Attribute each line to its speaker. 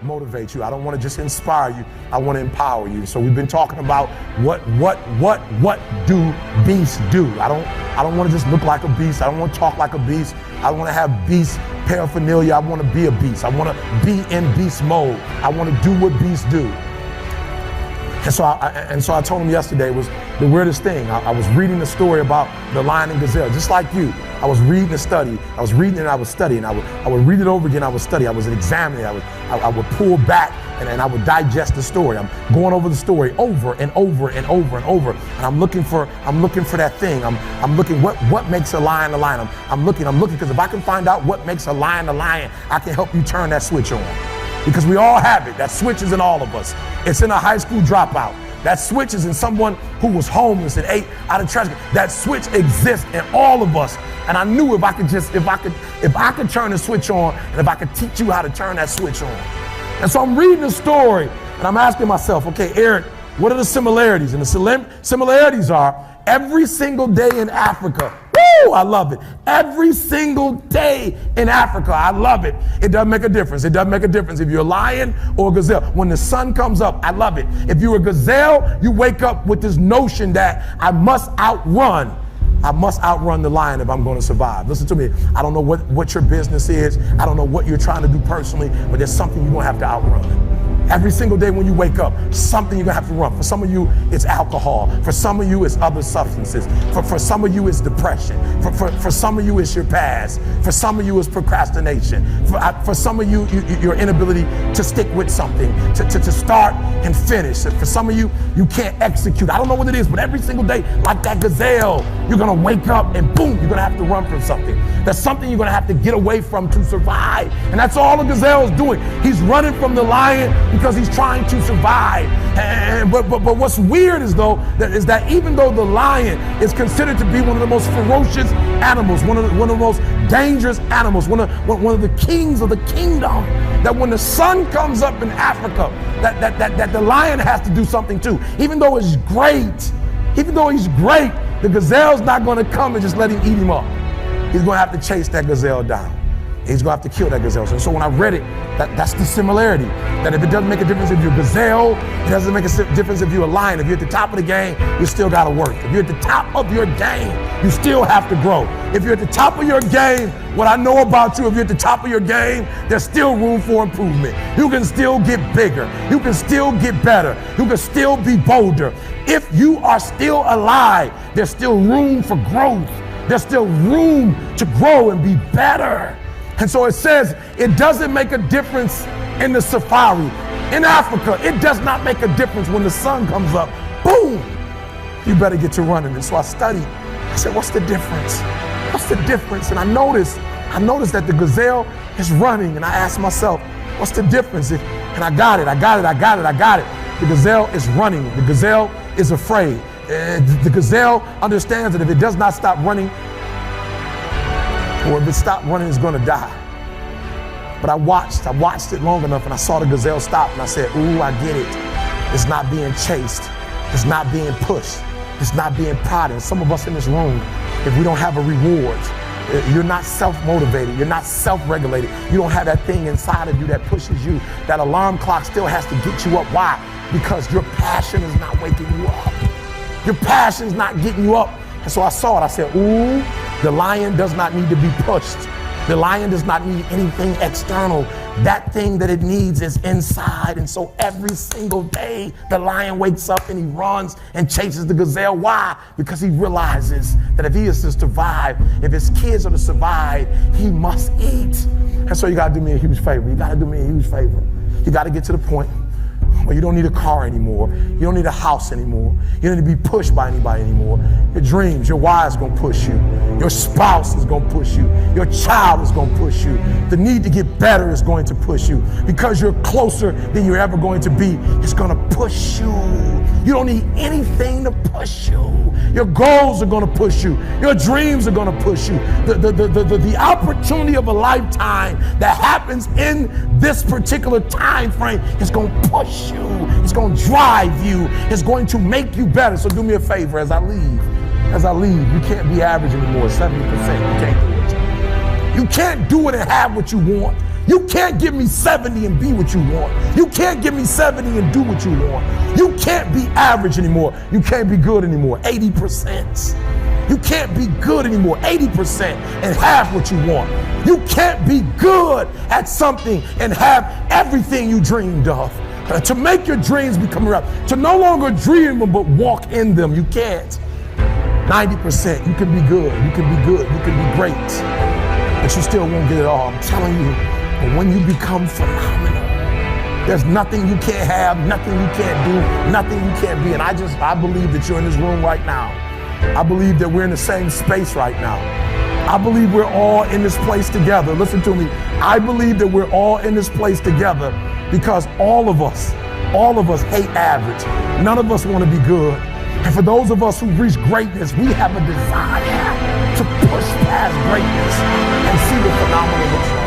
Speaker 1: motivate you. I don't want to just inspire you. I want to empower you. So we've been talking about what do beasts do? I don't want to just look like a beast. I don't want to talk like a beast. I want to have beast paraphernalia. I want to be a beast. I want to be in beast mode. I want to do what beasts do. And so I told him yesterday, it was the weirdest thing. I was reading the story about the lion and gazelle, just like you. I was reading the study. I was reading it and I was studying. I would read it over again. I would study. I was examining. I would pull back and I would digest the story. I'm going over the story over and over and over and over. And I'm looking for that thing. I'm looking what makes a lion a lion. I'm looking because if I can find out what makes a lion, I can help you turn that switch on. Because we all have it. That switch is in all of us. It's in a high school dropout. That switch is in someone who was homeless and ate out of trash. That switch exists in all of us. And I knew if I could turn the switch on, and if I could teach you how to turn that switch on. And so I'm reading the story and I'm asking myself, okay, Eric, what are the similarities? And the similarities are every single day in Africa. Woo, I love it. Every single day in Africa, I love it. It doesn't make a difference. It doesn't make a difference if you're a lion or a gazelle. When the sun comes up, I love it. If you're a gazelle, you wake up with this notion that I must outrun the lion if I'm going to survive. Listen to me. I don't know what your business is. I don't know what you're trying to do personally, but there's something you're going to have to outrun. Every single day when you wake up, something you're gonna have to run. For some of you, it's alcohol. For some of you, it's other substances. For some of you, it's depression. For some of you, it's your past. For some of you, it's procrastination. For some of you, your inability to stick with something, to start and finish. For some of you, you can't execute. I don't know what it is, but every single day, like that gazelle, you're gonna wake up and boom, you're gonna have to run from something. That's something you're gonna have to get away from to survive. And that's all the gazelle is doing. He's running from the lion because he's trying to survive. But what's weird is that even though the lion is considered to be one of the most ferocious animals, one of the most dangerous animals, one of the kings of the kingdom, that when the sun comes up in Africa, that the lion has to do something too. Even though he's great, the gazelle's not going to come and just let him eat him up. He's going to have to chase that gazelle down. He's going to have to kill that gazelle. So when I read it, that's the similarity. That if it doesn't make a difference if you're a gazelle, it doesn't make a difference if you're a lion. If you're at the top of the game, you still got to work. If you're at the top of your game, you still have to grow. If you're at the top of your game, what I know about you, if you're at the top of your game, there's still room for improvement. You can still get bigger. You can still get better. You can still be bolder. If you are still alive, there's still room for growth. There's still room to grow and be better. And so it says it doesn't make a difference in the safari. In Africa, it does not make a difference when the sun comes up. Boom! You better get to running. And so I studied. I said, what's the difference? What's the difference? And I noticed that the gazelle is running. And I asked myself, what's the difference? And I got it. The gazelle is running. The gazelle is afraid. The gazelle understands that if it does not stop running, or if it stopped running, it's going to die. But I watched it long enough and I saw the gazelle stop and I said, ooh, I get it. It's not being chased. It's not being pushed. It's not being prodded. Some of us in this room, if we don't have a reward, you're not self-motivated. You're not self-regulated. You don't have that thing inside of you that pushes you. That alarm clock still has to get you up. Why? Because your passion is not waking you up. Your passion is not getting you up. And so I saw it. I said, ooh, the lion does not need to be pushed. The lion does not need anything external. That thing that it needs is inside. And so every single day, the lion wakes up and he runs and chases the gazelle. Why? Because he realizes that if he is to survive, if his kids are to survive, he must eat. And so you got to do me a huge favor. You got to get to the point where you don't need a car anymore. You don't need a house anymore. You don't need to be pushed by anybody anymore. Your dreams, your wife is going to push you. Your spouse is going to push you. Your child is going to push you. The need to get better is going to push you. Because you're closer than you're ever going to be, it's going to push you. You don't need anything to push you. Your goals are going to push you. Your dreams are going to push you. The opportunity of a lifetime that happens in this particular time frame is going to push you. It's going to drive you. It's going to make you better. So do me a favor as I leave. You can't be average anymore, 70%. You can't do it. You can't do it and have what you want. You can't give me 70 and be what you want. You can't give me 70 and do what you want. You can't be average anymore. You can't be good anymore. 80%. You can't be good anymore. 80% and have what you want. You can't be good at something and have everything you dreamed of. To make your dreams become reality. To no longer dream them but walk in them. You can't. 90%. You can be good. You can be good. You can be great. But you still won't get it all. I'm telling you. But when you become phenomenal, there's nothing you can't have, nothing you can't do, nothing you can't be. And I believe that you're in this room right now. I believe that we're in the same space right now. I believe we're all in this place together. Listen to me. I believe that we're all in this place together because all of us hate average. None of us want to be good. And for those of us who reach greatness, we have a desire to push past greatness and see what phenomenal looks like.